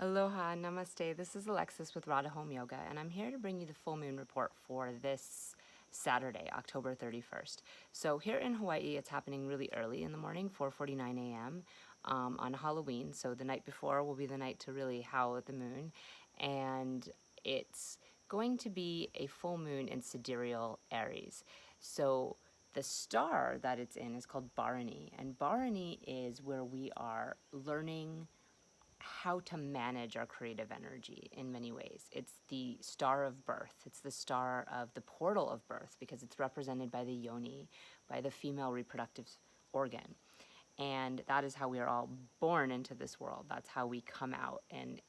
Aloha, namaste. This is Alexis with Radha Home Yoga, and I'm here to bring you the full moon report for this Saturday, October 31st. So here in Hawaii, it's happening really early in the morning, 4:49 a.m. On Halloween. So the night before will be the night to really howl at the moon, and it's going to be a full moon in sidereal Aries. So the star that it's in is called Bharani, and Bharani is where we are learning how to manage our creative energy in many ways. It's the star of birth. It's the star of the portal of birth because it's represented by the yoni, by the female reproductive organ. And that is how we are all born into this world. That's how we come out and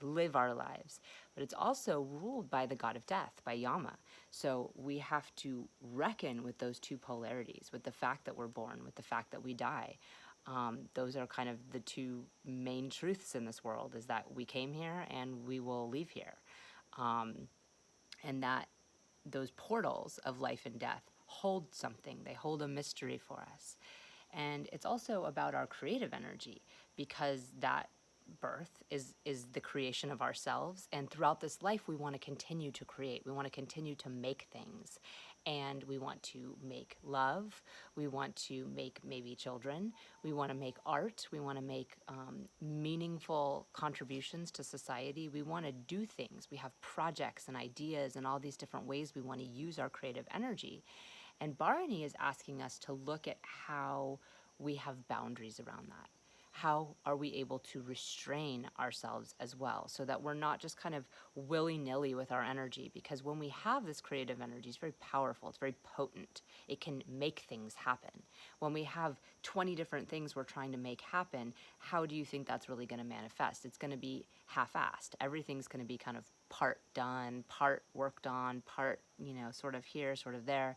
live our lives. But it's also ruled by the god of death, by Yama. So we have to reckon with those two polarities, with the fact that we're born, with the fact that we die. Those are kind of the two main truths in this world, is that we came here and we will leave here. Um, and that those portals of life and death hold something. They hold a mystery for us. And it's also about our creative energy, because that birth is the creation of ourselves, and throughout this life we want to continue to create. We want to continue to make things, and we want to make love, we want to make maybe children, we want to make art, we want to make meaningful contributions to society. We want to do things. We have projects and ideas and all these different ways we want to use our creative energy. And Bharani is asking us to look at how we have boundaries around that. How are we able to restrain ourselves as well, so that we're not just kind of willy-nilly with our energy? Because when we have this creative energy, it's very powerful, it's very potent. It can make things happen. When we have 20 different things we're trying to make happen, how do you think that's really going to manifest? It's going to be half-assed. Everything's going to be kind of part done, part worked on, part, sort of here, sort of there.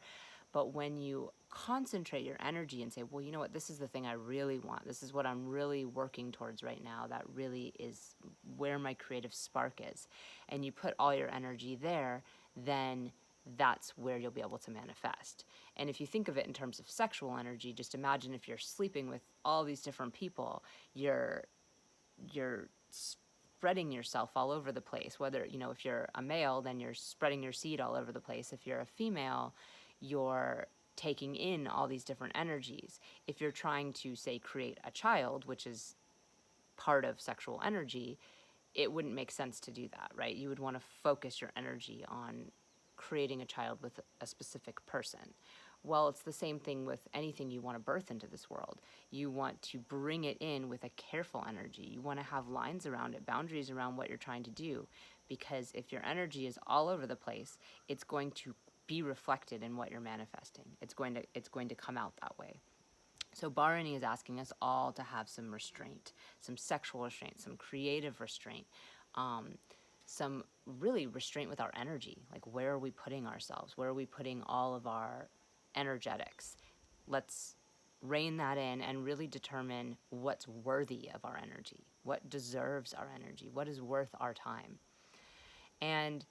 But when you concentrate your energy and say, well, you know what, this is the thing I really want. This is what I'm really working towards right now. That really is where my creative spark is. And you put all your energy there, then that's where you'll be able to manifest. And if you think of it in terms of sexual energy, just imagine if you're sleeping with all these different people, you're spreading yourself all over the place. Whether, if you're a male, then you're spreading your seed all over the place. If you're a female, you're taking in all these different energies. If you're trying to, say, create a child, which is part of sexual energy, it wouldn't make sense to do that, right? You would want to focus your energy on creating a child with a specific person. Well, it's the same thing with anything you want to birth into this world. You want to bring it in with a careful energy. You want to have lines around it, boundaries around what you're trying to do, because if your energy is all over the place, it's going to be reflected in what you're manifesting. It's going to come out that way. So Bharani is asking us all to have some restraint, some sexual restraint, some creative restraint, some really restraint with our energy. Like, where are we putting ourselves? Where are we putting all of our energetics? Let's rein that in and really determine what's worthy of our energy, what deserves our energy, what is worth our time. And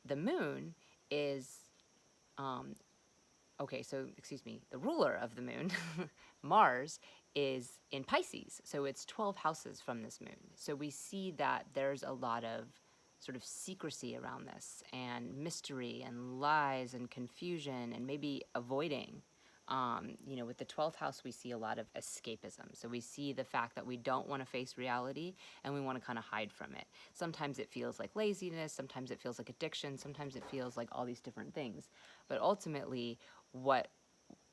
the moon is the ruler of the moon, Mars, is in Pisces. So it's 12 houses from this moon. So we see that there's a lot of sort of secrecy around this, and mystery and lies and confusion and maybe avoiding. With the 12th house, we see a lot of escapism. So we see the fact that we don't want to face reality and we want to kind of hide from it. Sometimes it feels like laziness, sometimes it feels like addiction, sometimes it feels like all these different things. But ultimately, what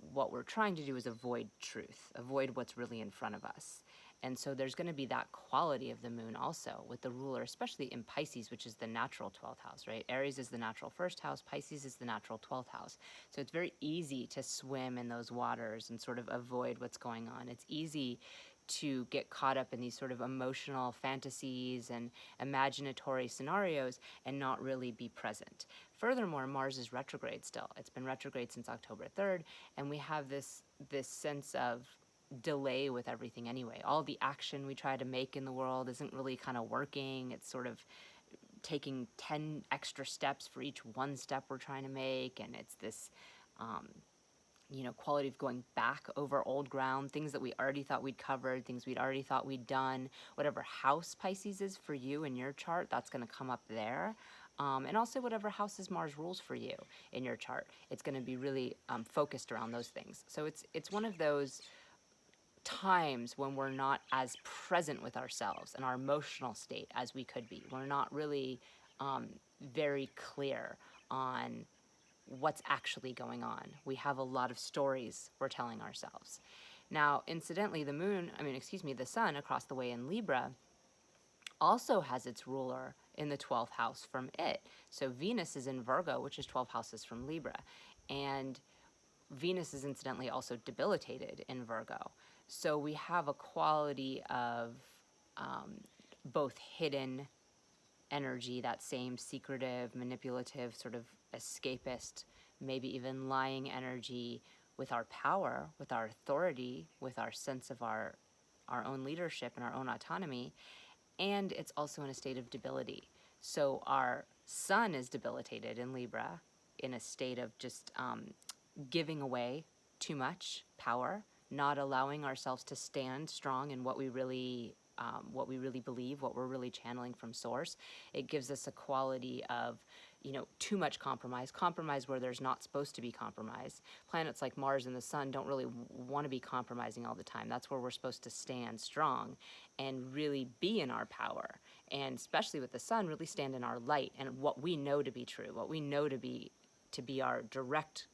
we're trying to do is avoid truth, avoid what's really in front of us. And so there's going to be that quality of the moon also with the ruler, especially in Pisces, which is the natural 12th house, right? Aries is the natural first house, Pisces is the natural 12th house. So it's very easy to swim in those waters and sort of avoid what's going on. It's easy to get caught up in these sort of emotional fantasies and imaginatory scenarios and not really be present. Furthermore, Mars is retrograde still. It's been retrograde since October 3rd, and we have this sense of delay with everything anyway. All the action we try to make in the world isn't really kind of working. It's sort of taking 10 extra steps for each one step we're trying to make, and it's this quality of going back over old ground, things that we already thought we'd covered, things we'd already thought we'd done. Whatever house Pisces is for you in your chart, that's going to come up there. And also whatever houses Mars rules for you in your chart, it's going to be really focused around those things. So it's one of those times when we're not as present with ourselves and our emotional state as we could be. We're not really very clear on what's actually going on. We have a lot of stories we're telling ourselves. Now, incidentally, the sun across the way in Libra also has its ruler in the 12th house from it. So Venus is in Virgo, which is 12 houses from Libra. And Venus is incidentally also debilitated in Virgo. So we have a quality of both hidden energy, that same secretive, manipulative, sort of escapist, maybe even lying energy with our power, with our authority, with our sense of our own leadership and our own autonomy. And it's also in a state of debility. So our sun is debilitated in Libra, in a state of just giving away too much power, not allowing ourselves to stand strong in what we really believe, what we're really channeling from source. It gives us a quality of, too much compromise where there's not supposed to be compromise. Planets like Mars and the Sun don't really want to be compromising all the time. That's where we're supposed to stand strong and really be in our power. And especially with the Sun, really stand in our light and what we know to be true, what we know to be our direct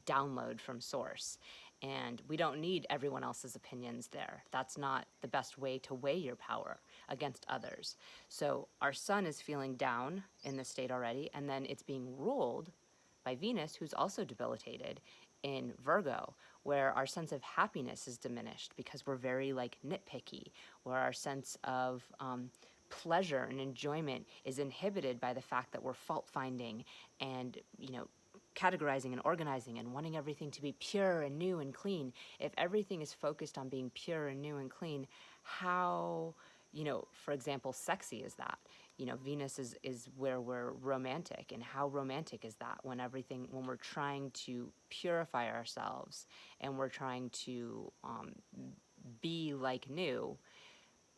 download from source. And we don't need everyone else's opinions there. That's not the best way to weigh your power against others. So our sun is feeling down in this state already, and then it's being ruled by Venus, who's also debilitated in Virgo, where our sense of happiness is diminished because we're very nitpicky, where our sense of pleasure and enjoyment is inhibited by the fact that we're fault finding and categorizing and organizing and wanting everything to be pure and new and clean. If everything is focused on being pure and new and clean, how, for example, sexy is that? Venus is where we're romantic, and how romantic is that when we're trying to purify ourselves and we're trying to be like new?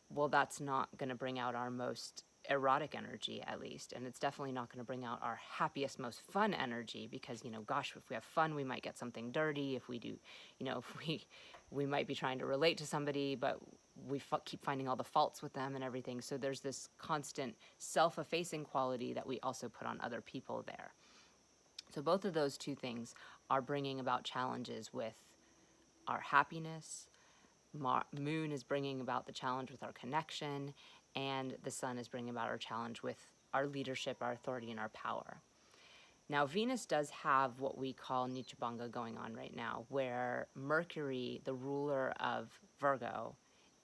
Well, that's not going to bring out our most erotic energy, at least, and it's definitely not going to bring out our happiest, most fun energy, because gosh, if we have fun, we might get something dirty. If we do, if we might be trying to relate to somebody, but we keep finding all the faults with them and everything. So there's this constant self-effacing quality that we also put on other people there. So both of those two things are bringing about challenges with our happiness. Moon is bringing about the challenge with our connection, and the sun is bringing about our challenge with our leadership, our authority, and our power. Now, Venus does have what we call Nichabanga going on right now, where Mercury, the ruler of Virgo,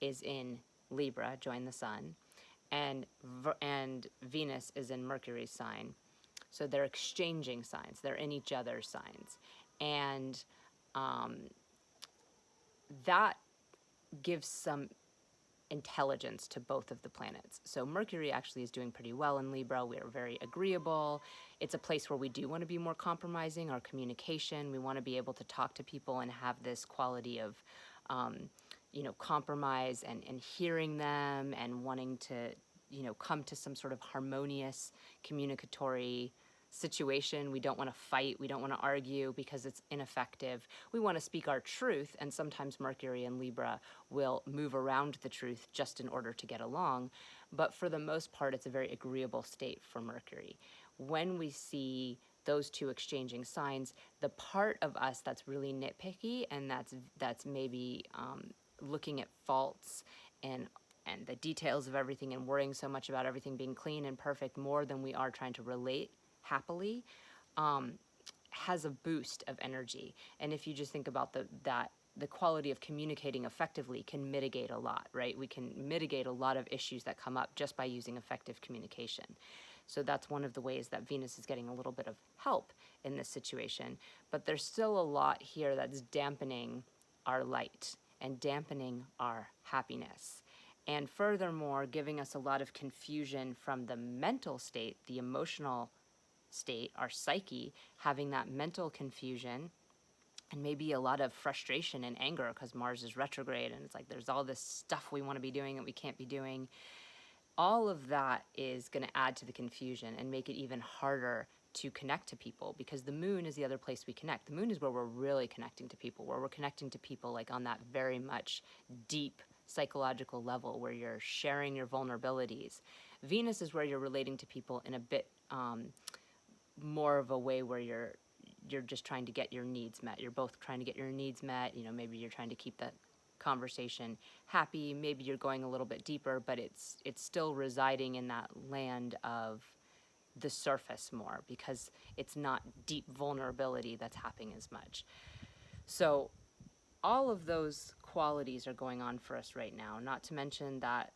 is in Libra, join the sun, and Venus is in Mercury's sign. So they're exchanging signs. They're in each other's signs. And that gives some intelligence to both of the planets. So Mercury actually is doing pretty well in Libra. We are very agreeable. It's a place where we do want to be more compromising, our communication. We want to be able to talk to people and have this quality of, compromise and hearing them and wanting to, come to some sort of harmonious communicatory situation. We don't want to fight. We don't want to argue because it's ineffective. We want to speak our truth, and sometimes Mercury and Libra will move around the truth just in order to get along. But for the most part, it's a very agreeable state for Mercury. When we see those two exchanging signs, the part of us that's really nitpicky and that's maybe looking at faults and the details of everything and worrying so much about everything being clean and perfect more than we are trying to relate happily, has a boost of energy. And if you just think about the quality of communicating effectively can mitigate a lot, right? We can mitigate a lot of issues that come up just by using effective communication. So that's one of the ways that Venus is getting a little bit of help in this situation. But there's still a lot here that's dampening our light and dampening our happiness. And furthermore, giving us a lot of confusion from the mental state, the emotional state, our psyche, having that mental confusion and maybe a lot of frustration and anger because Mars is retrograde, and it's like there's all this stuff we want to be doing that we can't be doing. All of that is going to add to the confusion and make it even harder to connect to people, because the moon is the other place we connect. The moon is where we're really connecting to people, where we're connecting to people like on that very much deep psychological level where you're sharing your vulnerabilities. Venus is where you're relating to people in a bit more of a way where you're just trying to get your needs met. You're both trying to get your needs met. You know, maybe you're trying to keep that conversation happy. Maybe you're going a little bit deeper, but it's still residing in that land of the surface more, because it's not deep vulnerability that's happening as much. So all of those qualities are going on for us right now, not to mention that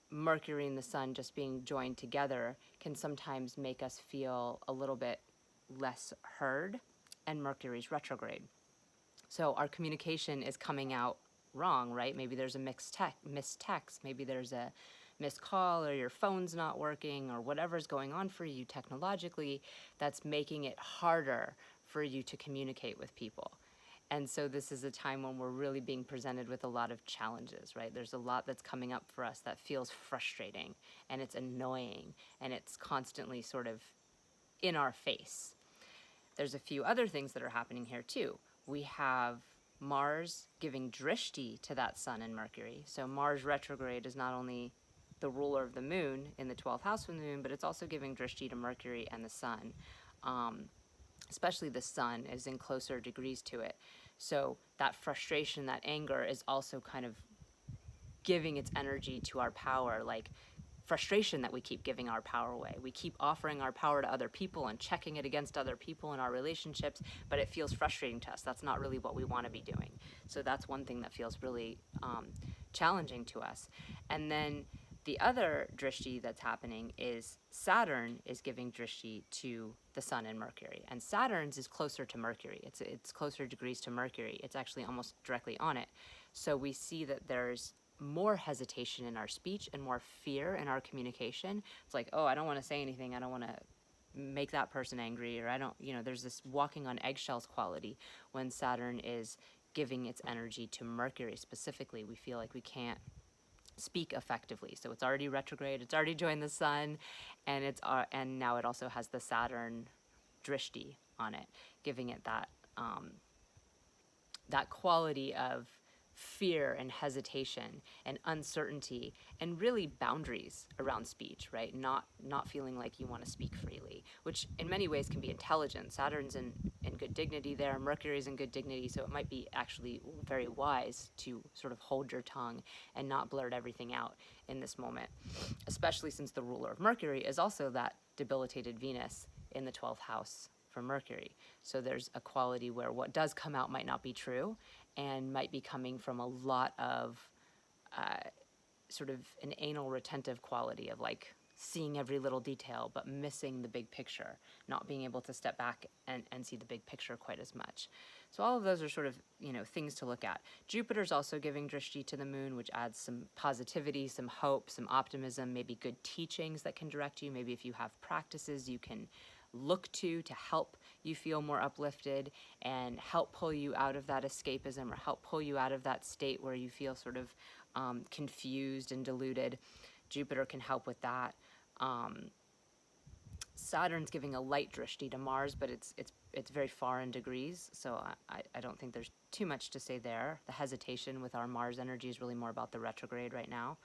Mercury and the Sun just being joined together can sometimes make us feel a little bit less heard, and Mercury's retrograde. So our communication is coming out wrong, right? Maybe there's a missed text, maybe there's a missed call, or your phone's not working, or whatever's going on for you technologically that's making it harder for you to communicate with people. And so this is a time when we're really being presented with a lot of challenges, right? There's a lot that's coming up for us that feels frustrating, and it's annoying, and it's constantly sort of in our face. There's a few other things that are happening here too. We have Mars giving drishti to that Sun and Mercury. So Mars retrograde is not only the ruler of the moon in the 12th house from the moon, but it's also giving drishti to Mercury and the Sun. Especially the Sun is in closer degrees to it. So that frustration, that anger is also kind of giving its energy to our power, like frustration that we keep giving our power away. We keep offering our power to other people and checking it against other people in our relationships, but it feels frustrating to us. That's not really what we want to be doing. So that's one thing that feels really challenging to us. And then the other drishti that's happening is Saturn is giving drishti to the Sun and Mercury. And Saturn's is closer to Mercury. It's closer degrees to Mercury. It's actually almost directly on it. So we see that there's more hesitation in our speech and more fear in our communication. It's like, oh, I don't want to say anything. I don't want to make that person angry, or I don't, there's this walking on eggshells quality when Saturn is giving its energy to Mercury specifically. We feel like we can't speak effectively. So it's already retrograde, it's already joined the Sun, and and now it also has the Saturn drishti on it, giving it that that quality of fear and hesitation and uncertainty, and really boundaries around speech, right? Not feeling like you want to speak freely, which in many ways can be intelligent. Saturn's in good dignity there, Mercury's in good dignity, so it might be actually very wise to sort of hold your tongue and not blurt everything out in this moment, especially since the ruler of Mercury is also that debilitated Venus in the 12th house for Mercury. So there's a quality where what does come out might not be true, and might be coming from a lot of sort of an anal retentive quality of like seeing every little detail but missing the big picture, not being able to step back and see the big picture quite as much. So all of those are sort of, things to look at. Jupiter's also giving drishti to the moon, which adds some positivity, some hope, some optimism, maybe good teachings that can direct you. Maybe if you have practices you can look to help you feel more uplifted and help pull you out of that escapism, or help pull you out of that state where you feel sort of confused and deluded. Jupiter can help with that. Saturn's giving a light drishti to Mars, but it's very far in degrees, so I don't think there's too much to say there. The hesitation with our Mars energy is really more about the retrograde right now,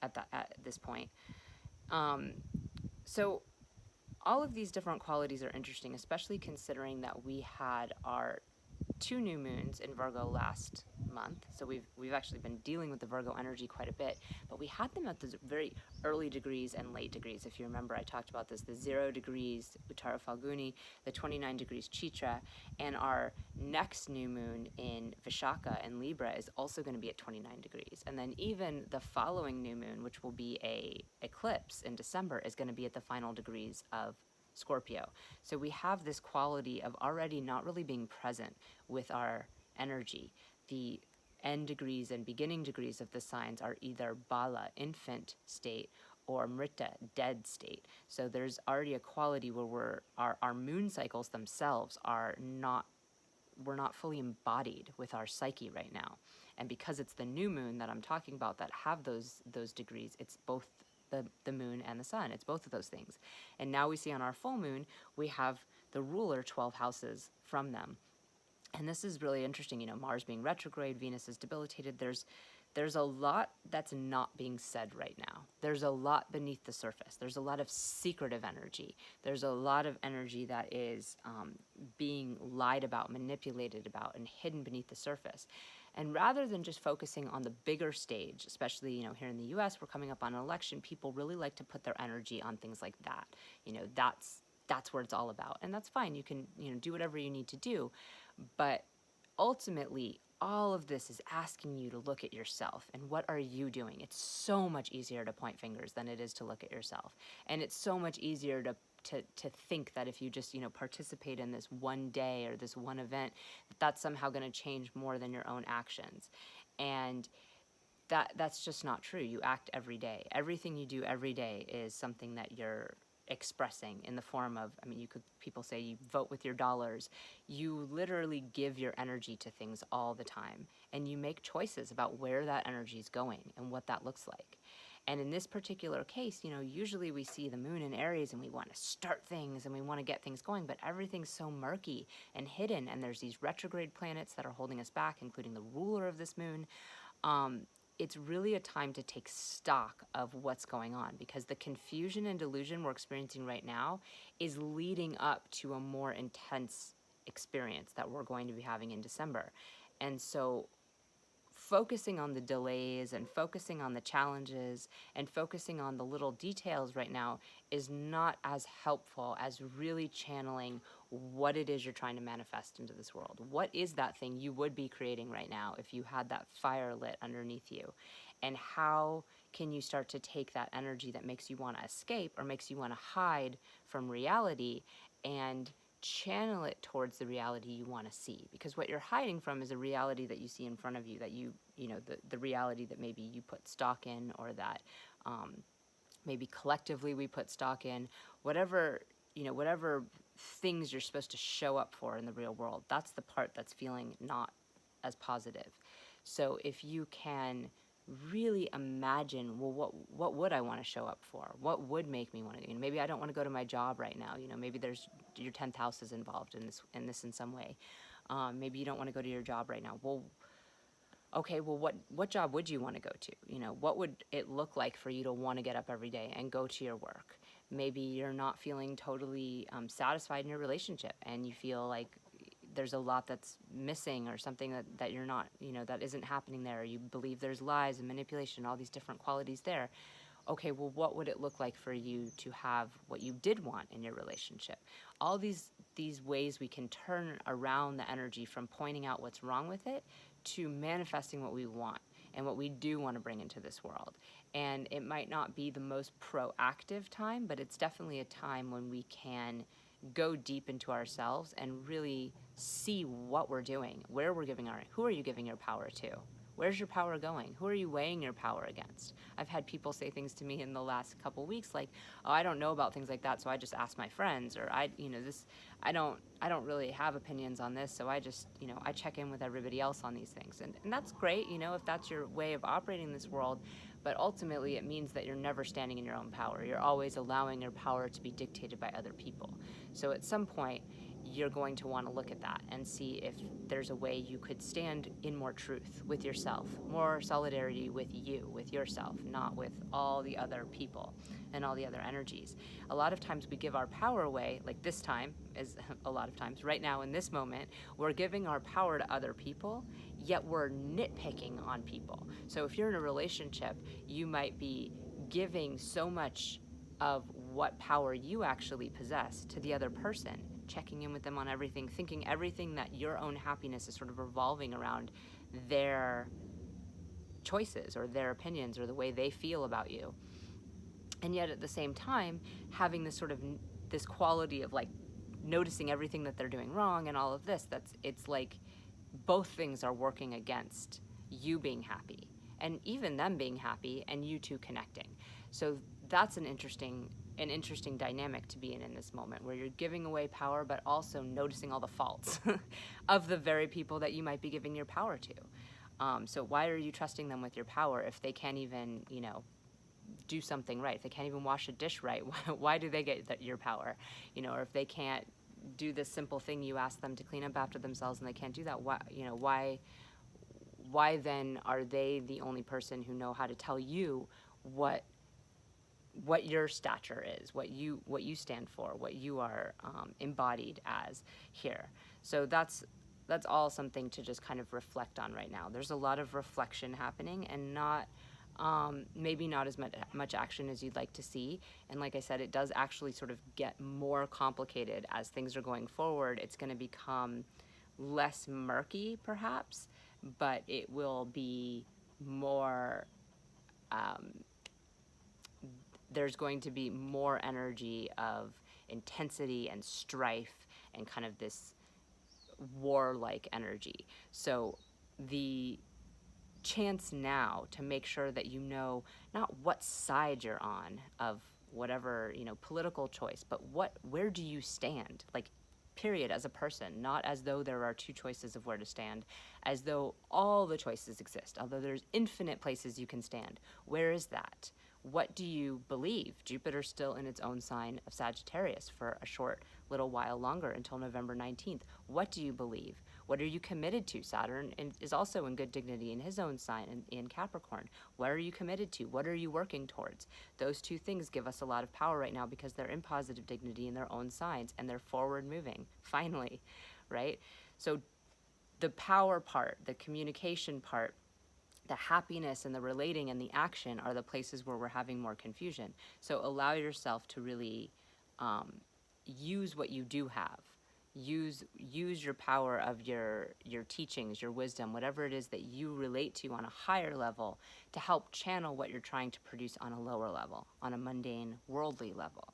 at this point. So all of these different qualities are interesting, especially considering that we had our 2 new moons in Virgo last month. So we've actually been dealing with the Virgo energy quite a bit, but we had them at the very early degrees and late degrees. If you remember, I talked about this, the 0 degrees Uttara Falguni, the 29 degrees Chitra, and our next new moon in Vishaka and Libra is also going to be at 29 degrees. And then even the following new moon, which will be a eclipse in December, is going to be at the final degrees of Scorpio. So we have this quality of already not really being present with our energy. The end degrees and beginning degrees of the signs are either Bala, infant state, or Mrita, dead state. So there's already a quality where our moon cycles themselves are not we're not fully embodied with our psyche right now. And because it's the new moon that I'm talking about that have those degrees, it's both the moon and the sun. It's both of those things. And now we see on our full moon, we have the ruler 12 houses from them. And this is really interesting, Mars being retrograde, Venus is debilitated. There's a lot that's not being said right now. There's a lot beneath the surface. There's a lot of secretive energy. There's a lot of energy that is being lied about, manipulated about, and hidden beneath the surface. And rather than just focusing on the bigger stage, especially, here in the US, we're coming up on an election, people really like to put their energy on things like that. That's where it's all about. And that's fine. You can, do whatever you need to do. But ultimately, all of this is asking you to look at yourself and what are you doing? It's so much easier to point fingers than it is to look at yourself. And it's so much easier to think that if you just, participate in this one day or this one event, that's somehow going to change more than your own actions. And that's just not true. You act every day. Everything you do every day is something that you're expressing in the form of, people say you vote with your dollars. You literally give your energy to things all the time, and you make choices about where that energy is going and what that looks like. And in this particular case, usually we see the moon in Aries and we want to start things and we want to get things going, but everything's so murky and hidden, and there's these retrograde planets that are holding us back, including the ruler of this moon. It's really a time to take stock of what's going on, because the confusion and delusion we're experiencing right now is leading up to a more intense experience that we're going to be having in December. And so focusing on the delays and focusing on the challenges and focusing on the little details right now is not as helpful as really channeling what it is you're trying to manifest into this world. What is that thing you would be creating right now if you had that fire lit underneath you? And how can you start to take that energy that makes you want to escape or makes you want to hide from reality and channel it towards the reality you want to see? Because what you're hiding from is a reality that you see in front of you, that the reality that maybe you put stock in, or that maybe collectively we put stock in, whatever things you're supposed to show up for in the real world. That's the part that's feeling not as positive. So if you can really imagine, well, what would I want to show up for? What would make me want to, maybe I don't want to go to my job right now. Maybe there's your 10th house is involved in this in some way. Maybe you don't want to go to your job right now. Well, okay, well, what job would you want to go to? What would it look like for you to want to get up every day and go to your work? Maybe you're not feeling totally satisfied in your relationship, and you feel like there's a lot that's missing, or something that you're not, that isn't happening there. Or you believe there's lies and manipulation, all these different qualities there. Okay, well, what would it look like for you to have what you did want in your relationship? All these ways we can turn around the energy from pointing out what's wrong with it to manifesting what we want and what we do want to bring into this world. And it might not be the most proactive time, but it's definitely a time when we can go deep into ourselves and really see what we're doing, where we're giving who are you giving your power to? Where's your power going? Who are you weighing your power against? I've had people say things to me in the last couple weeks like, oh, I don't know about things like that, so I just ask my friends, or I don't really have opinions on this, so I just, I check in with everybody else on these things. And that's great, if that's your way of operating in this world, but ultimately it means that you're never standing in your own power. You're always allowing your power to be dictated by other people. So at some point, you're going to want to look at that and see if there's a way you could stand in more truth with yourself, more solidarity with you, with yourself, not with all the other people and all the other energies. A lot of times we give our power away, like this time is a lot of times, right now in this moment, we're giving our power to other people, yet we're nitpicking on people. So if you're in a relationship, you might be giving so much of what power you actually possess to the other person, checking in with them on everything, thinking everything that your own happiness is sort of revolving around their choices or their opinions or the way they feel about you. And yet at the same time, having this sort of this quality of like noticing everything that they're doing wrong and all of this, it's like both things are working against you being happy. and even them being happy and you two connecting. So that's an interesting dynamic to be in this moment, where you're giving away power but also noticing all the faults of the very people that you might be giving your power to. So why are you trusting them with your power if they can't even, do something right? If they can't even wash a dish right, why do they get your power? Or if they can't do this simple thing you ask them to clean up after themselves and they can't do that, why then are they the only person who know how to tell you what your stature is, what you stand for, what you are embodied as here? So that's all something to just kind of reflect on right now. There's a lot of reflection happening, and not maybe not as much action as you'd like to see. And like I said, it does actually sort of get more complicated as things are going forward. It's going to become less murky, perhaps, but it will be more. There's going to be more energy of intensity and strife and kind of this warlike energy. So the chance now to make sure that you know not what side you're on of whatever, political choice, but where do you stand, like, period, as a person, not as though there are two choices of where to stand, as though all the choices exist, although there's infinite places you can stand. Where is that? What do you believe? Jupiter's still in its own sign of Sagittarius for a short little while longer, until November 19th. What do you believe? What are you committed to? Saturn is also in good dignity in his own sign in Capricorn. What are you committed to? What are you working towards? Those two things give us a lot of power right now because they're in positive dignity in their own signs and they're forward moving, finally, right? So the power part, the communication part, the happiness and the relating and the action are the places where we're having more confusion. So allow yourself to really use what you do have. Use your power of your teachings, your wisdom, whatever it is that you relate to on a higher level, to help channel what you're trying to produce on a lower level, on a mundane, worldly level.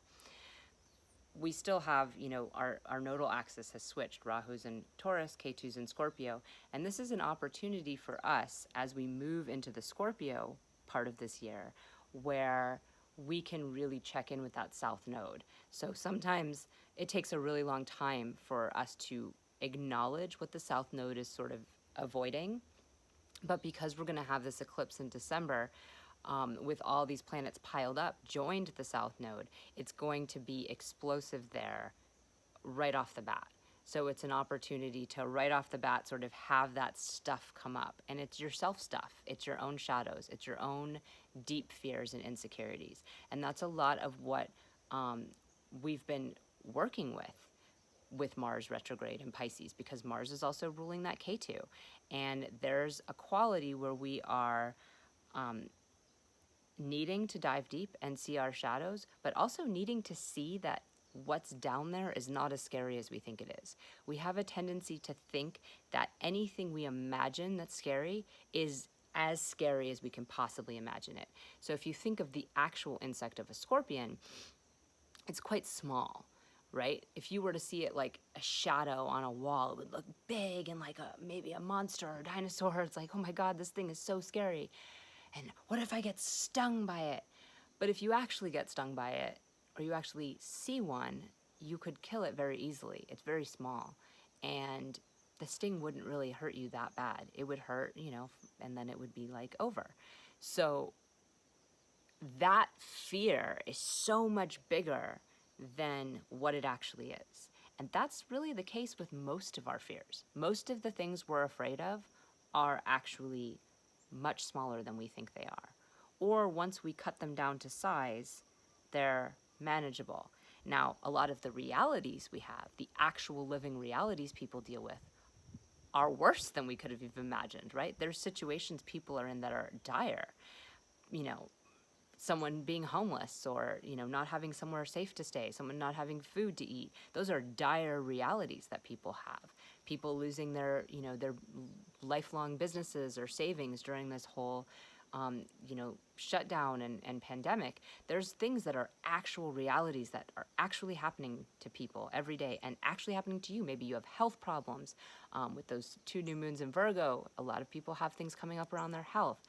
We still have, our nodal axis has switched. Rahu's in Taurus, Ketu's in Scorpio. And this is an opportunity for us as we move into the Scorpio part of this year, where we can really check in with that south node. So sometimes it takes a really long time for us to acknowledge what the south node is sort of avoiding. But because we're going to have this eclipse in December, with all these planets piled up, joined the south node, it's going to be explosive there right off the bat. So it's an opportunity to right off the bat sort of have that stuff come up. And it's your self stuff. It's your own shadows. It's your own deep fears and insecurities. And that's a lot of what we've been working with Mars retrograde in Pisces, because Mars is also ruling that Ketu. And there's a quality where we are needing to dive deep and see our shadows, but also needing to see that what's down there is not as scary as we think it is. We have a tendency to think that anything we imagine that's scary is as scary as we can possibly imagine it. So if you think of the actual insect of a scorpion, it's quite small, right? If you were to see it like a shadow on a wall, it would look big and like maybe a monster or a dinosaur. It's like, oh my God, this thing is so scary. And what if I get stung by it? But if you actually get stung by it, or you actually see one, you could kill it very easily. It's very small. And the sting wouldn't really hurt you that bad. It would hurt, and then it would be like over. So that fear is so much bigger than what it actually is. And that's really the case with most of our fears. Most of the things we're afraid of are actually much smaller than we think they are. Or once we cut them down to size, they're manageable. Now, a lot of the realities we have, the actual living realities people deal with, are worse than we could have even imagined, right? There's situations people are in that are dire. Someone being homeless, or not having somewhere safe to stay, someone not having food to eat. Those are dire realities that people have. People losing their their lifelong businesses or savings during this whole shutdown and pandemic. There's things that are actual realities that are actually happening to people every day, and actually happening to you. Maybe you have health problems with those 2 new moons in Virgo. A lot of people have things coming up around their health.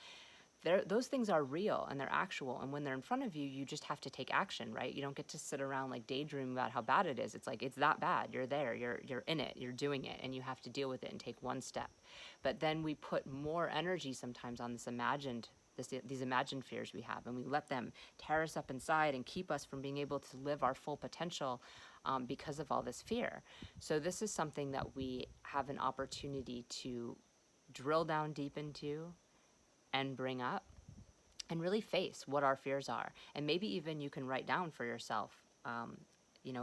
those things are real and they're actual. And when they're in front of you, you just have to take action, right? You don't get to sit around like daydreaming about how bad it is. It's like, it's that bad. You're there, you're in it, you're doing it, and you have to deal with it and take one step. But then we put more energy sometimes on these imagined fears we have, and we let them tear us up inside and keep us from being able to live our full potential because of all this fear. So this is something that we have an opportunity to drill down deep into and bring up and really face what our fears are. And maybe even you can write down for yourself, a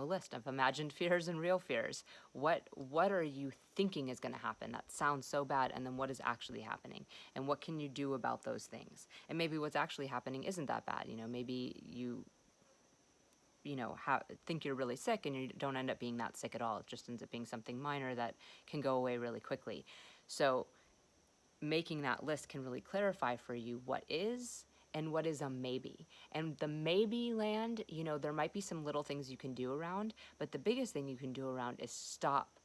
list of imagined fears and real fears. What are you thinking is going to happen that sounds so bad, and then what is actually happening, and what can you do about those things? And maybe what's actually happening isn't that bad. Maybe you think you're really sick and you don't end up being that sick at all. It just ends up being something minor that can go away really quickly. So making that list can really clarify for you what is and what is a maybe. And the maybe land, there might be some little things you can do around, but the biggest thing you can do around is stop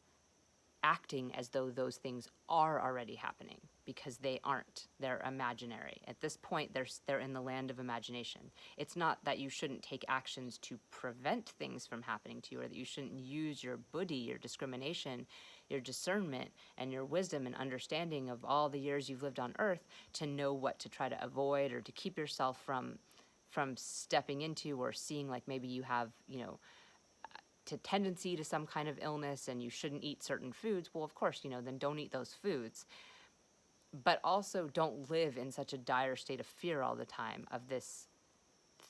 acting as though those things are already happening, because they aren't. They're imaginary. At this point, they're in the land of imagination. It's not that you shouldn't take actions to prevent things from happening to you, or that you shouldn't use your buddhi, your discrimination, your discernment, and your wisdom and understanding of all the years you've lived on earth to know what to try to avoid or to keep yourself from stepping into, or seeing like maybe you have, tendency to some kind of illness and you shouldn't eat certain foods. Well, of course, then don't eat those foods. But also don't live in such a dire state of fear all the time of this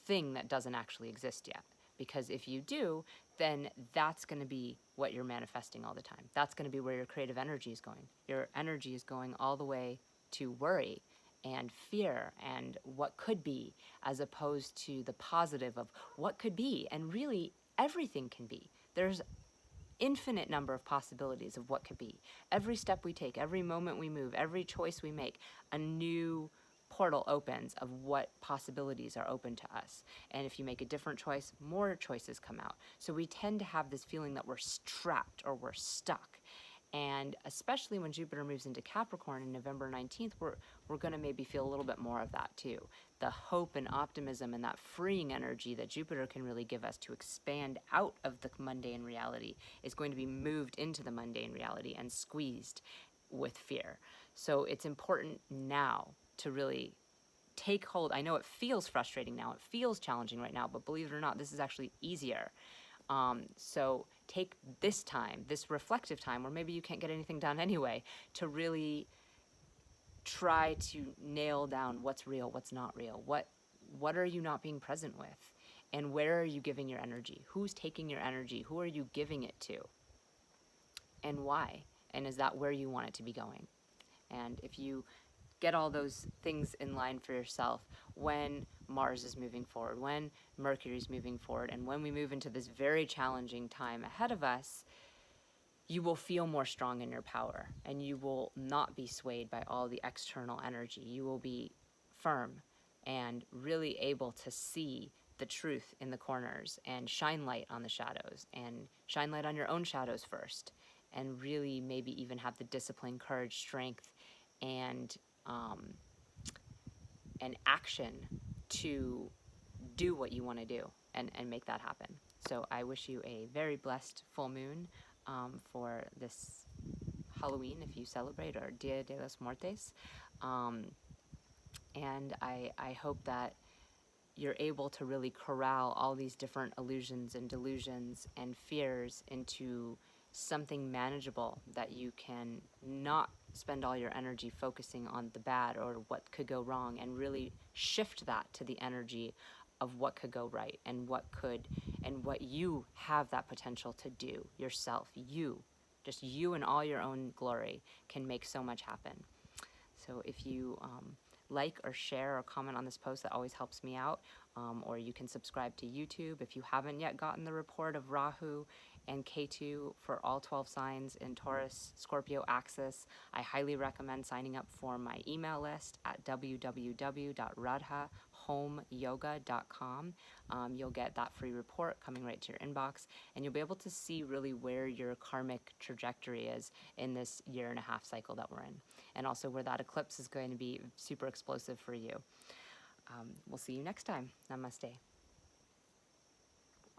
thing that doesn't actually exist yet. Because if you do, then that's going to be what you're manifesting all the time. That's going to be where your creative energy is going. Your energy is going all the way to worry and fear and what could be, as opposed to the positive of what could be. And really, everything can be. There's infinite number of possibilities of what could be. Every step we take, every moment we move, every choice we make, a new portal opens of what possibilities are open to us. And if you make a different choice, more choices come out. So we tend to have this feeling that we're trapped or we're stuck. And especially when Jupiter moves into Capricorn on November 19th, we're going to maybe feel a little bit more of that too. The hope and optimism and that freeing energy that Jupiter can really give us to expand out of the mundane reality is going to be moved into the mundane reality and squeezed with fear. So it's important now to really take hold. I know it feels frustrating now, it feels challenging right now, but believe it or not, this is actually easier. So take this time, this reflective time, where maybe you can't get anything done anyway, to really try to nail down what's real, what's not real, what are you not being present with, and where are you giving your energy? Who's taking your energy? Who are you giving it to? And why? And is that where you want it to be going? And if you get all those things in line for yourself, when Mars is moving forward, when Mercury is moving forward, and when we move into this very challenging time ahead of us, you will feel more strong in your power, and you will not be swayed by all the external energy. You will be firm and really able to see the truth in the corners and shine light on the shadows, and shine light on your own shadows first, and really maybe even have the discipline, courage, strength, and action to do what you want to do and make that happen. So I wish you a very blessed full moon for this Halloween, if you celebrate, or Dia de los Muertos. And I hope that you're able to really corral all these different illusions and delusions and fears into something manageable, that you can not spend all your energy focusing on the bad or what could go wrong, and really shift that to the energy of what could go right, and what you have that potential to do yourself. Just you and all your own glory can make so much happen. So if you like or share or comment on this post, that always helps me out. Or you can subscribe to YouTube if you haven't yet gotten the report of Rahu and K2 for all 12 signs in Taurus, Scorpio axis. I highly recommend signing up for my email list at www.radhahomeyoga.com. You'll get that free report coming right to your inbox, and you'll be able to see really where your karmic trajectory is in this 1.5-year cycle that we're in, and also where that eclipse is going to be super explosive for you. We'll see you next time. Namaste.